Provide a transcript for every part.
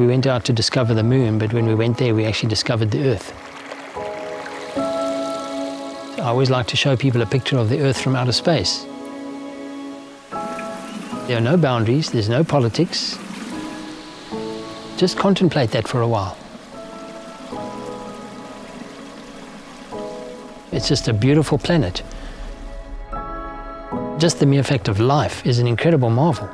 We went out to discover the moon, but when we went there, we actually discovered the Earth. I always like to show people a picture of the Earth from outer space. There are no boundaries, there's no politics. Just contemplate that for a while. It's just a beautiful planet. Just the mere fact of life is an incredible marvel.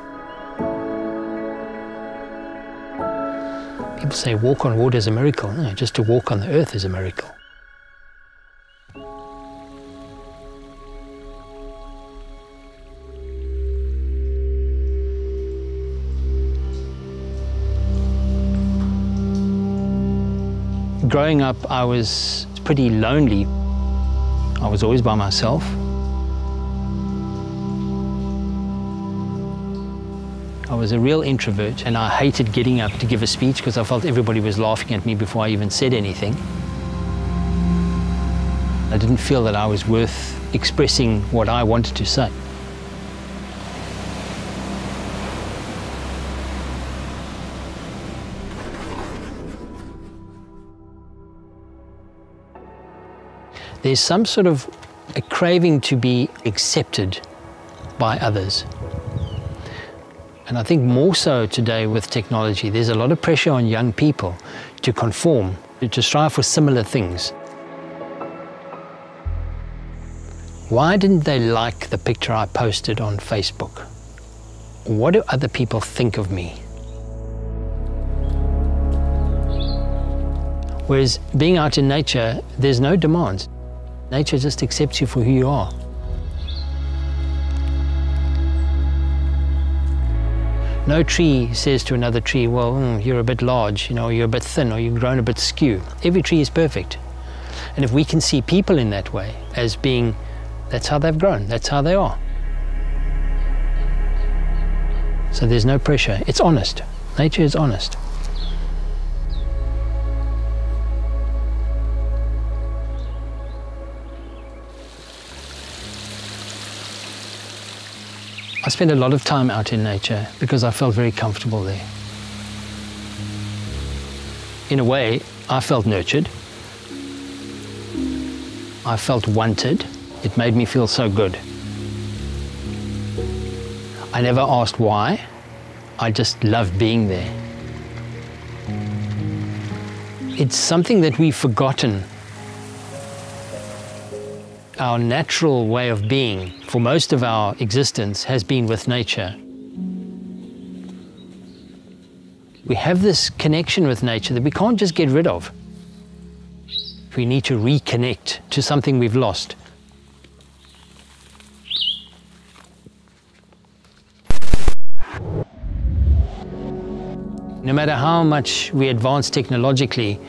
People say walk on water is a miracle. No, just to walk on the earth is a miracle. Growing up, I was pretty lonely. I was always by myself. I was a real introvert, and I hated getting up to give a speech because I felt everybody was laughing at me before I even said anything. I didn't feel that I was worth expressing what I wanted to say. There's some sort of a craving to be accepted by others. And I think more so today with technology, there's a lot of pressure on young people to conform, to strive for similar things. Why didn't they like the picture I posted on Facebook? What do other people think of me? Whereas being out in nature, there's no demands. Nature just accepts you for who you are. No tree says to another tree, well, you're a bit large, you're a bit thin, or you've grown a bit skew. Every tree is perfect. And if we can see people in that way, as being, that's how they've grown, that's how they are. So there's no pressure. It's honest. Nature is honest. I spent a lot of time out in nature because I felt very comfortable there. In a way, I felt nurtured. I felt wanted. It made me feel so good. I never asked why. I just loved being there. It's something that we've forgotten. Our natural way of being for most of our existence has been with nature. We have this connection with nature that we can't just get rid of. We need to reconnect to something we've lost. No matter how much we advance technologically,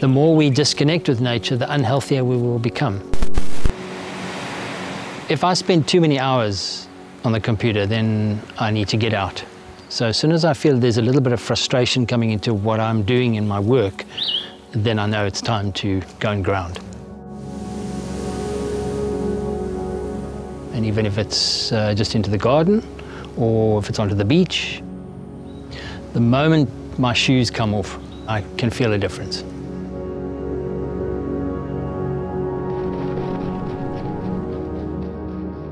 the more we disconnect with nature, the unhealthier we will become. If I spend too many hours on the computer, then I need to get out. So as soon as I feel there's a little bit of frustration coming into what I'm doing in my work, then I know it's time to go and ground. And even if it's just into the garden, or if it's onto the beach, the moment my shoes come off, I can feel a difference.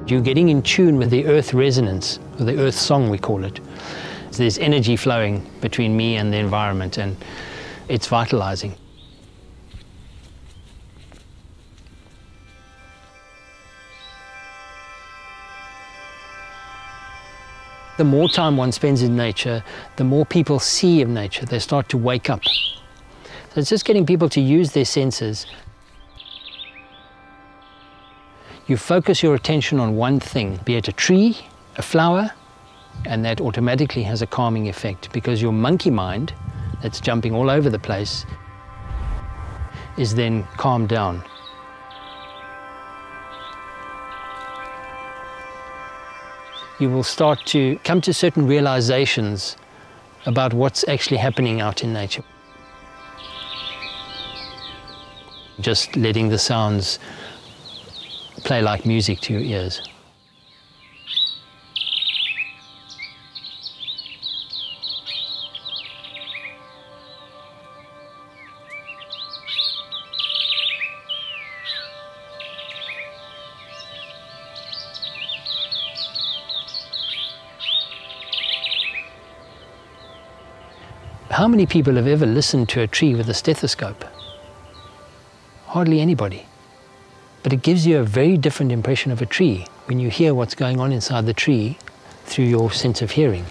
You're getting in tune with the earth resonance, or the earth song we call it. So there's energy flowing between me and the environment, and it's vitalizing. The more time one spends in nature, the more people see of nature. They start to wake up. So it's just getting people to use their senses. You focus your attention on one thing, be it a tree, a flower, and that automatically has a calming effect, because your monkey mind, that's jumping all over the place, is then calmed down. You will start to come to certain realizations about what's actually happening out in nature. Just letting the sounds play like music to your ears. How many people have ever listened to a tree with a stethoscope? Hardly anybody. But it gives you a very different impression of a tree when you hear what's going on inside the tree through your sense of hearing.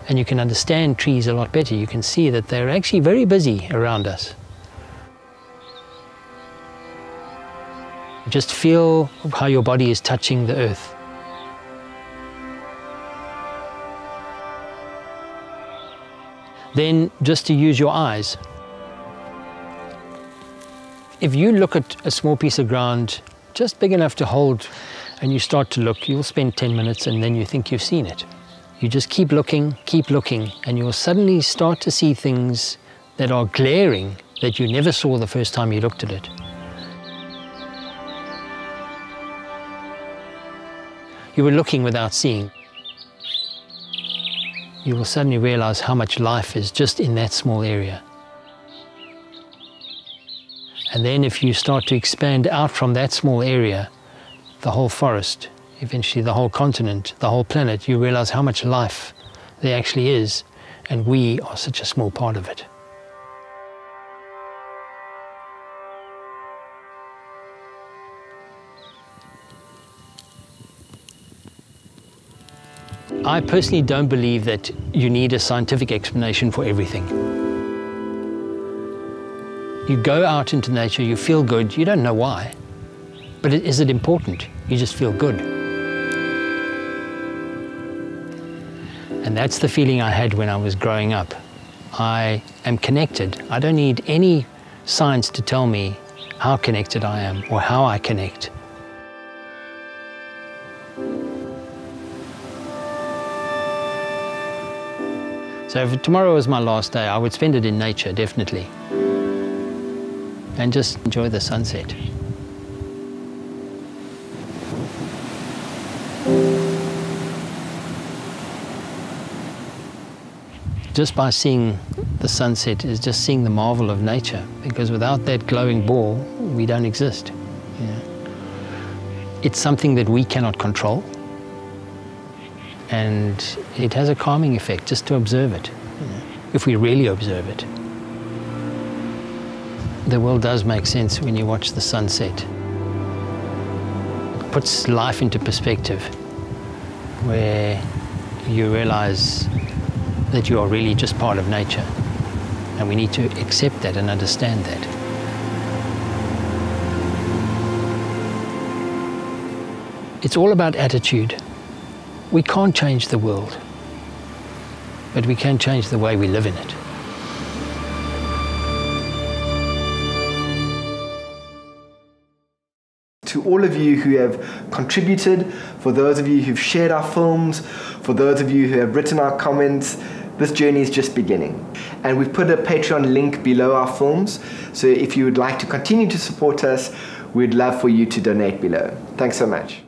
And you can understand trees a lot better. You can see that they're actually very busy around us. Just feel how your body is touching the earth. Then just to use your eyes. If you look at a small piece of ground just big enough to hold and you start to look, you'll spend 10 minutes and then you think you've seen it. You just keep looking, and you'll suddenly start to see things that are glaring that you never saw the first time you looked at it. You were looking without seeing. You will suddenly realize how much life is just in that small area. And then if you start to expand out from that small area, the whole forest, eventually the whole continent, the whole planet, you realize how much life there actually is, and we are such a small part of it. I personally don't believe that you need a scientific explanation for everything. You go out into nature, you feel good, you don't know why. But is it important? You just feel good. And that's the feeling I had when I was growing up. I am connected. I don't need any science to tell me how connected I am or how I connect. So if tomorrow was my last day, I would spend it in nature, definitely. And just enjoy the sunset. Just by seeing the sunset is just seeing the marvel of nature, because without that glowing ball, we don't exist. You know? It's something that we cannot control, and it has a calming effect just to observe it, you know, if we really observe it. The world does make sense when you watch the sunset. It puts life into perspective, where you realize that you are really just part of nature, and we need to accept that and understand that. It's all about attitude. We can't change the world, but we can change the way we live in it. To all of you who have contributed, for those of you who've shared our films, for those of you who have written our comments, this journey is just beginning. And we've put a Patreon link below our films, so if you would like to continue to support us, we'd love for you to donate below. Thanks so much.